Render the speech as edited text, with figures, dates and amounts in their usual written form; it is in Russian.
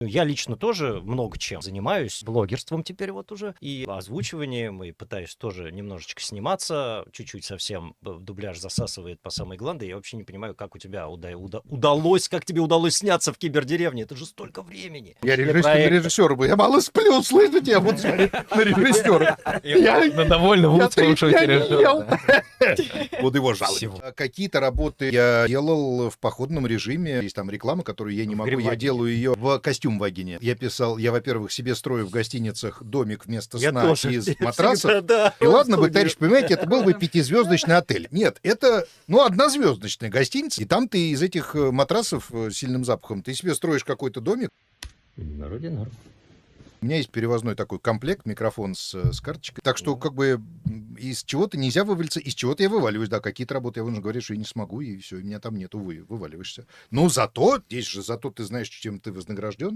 Я лично тоже много чем занимаюсь, блогерством теперь вот уже, и озвучиванием, и пытаюсь тоже немножечко сниматься, чуть-чуть совсем дубляж засасывает по самые гланды. Я вообще не понимаю, как у тебя удалось, как тебе удалось сняться в кибердеревне. Это же столько времени. Я режиссер бы. Я мало сплю, слышите? Я вот смотрю на режиссера. На довольно выспавшегося режиссера. Буду его жаловать. Какие-то работы я делал в походном режиме. Есть там реклама, которую я не могу. Я делаю ее в костюм-вагине. Я писал, во-первых, себе строю в гостиницах домик вместо сна из матрасов. И ладно бы, товарищ, понимаете, это был бы 5-звездочный отель. Нет, это, однозвездочная гостиница. И там ты из этих матрасов с сильным запахом, ты себе строишь какой-то домик. Вроде норм. У меня есть перевозной такой комплект, микрофон с карточкой. Так что, из чего-то нельзя вывалиться, из чего-то я вываливаюсь. Да, какие-то работы я уже говорю, что я не смогу, и все, и меня там нету, вываливаешься. Но зато ты знаешь, чем ты вознагражден.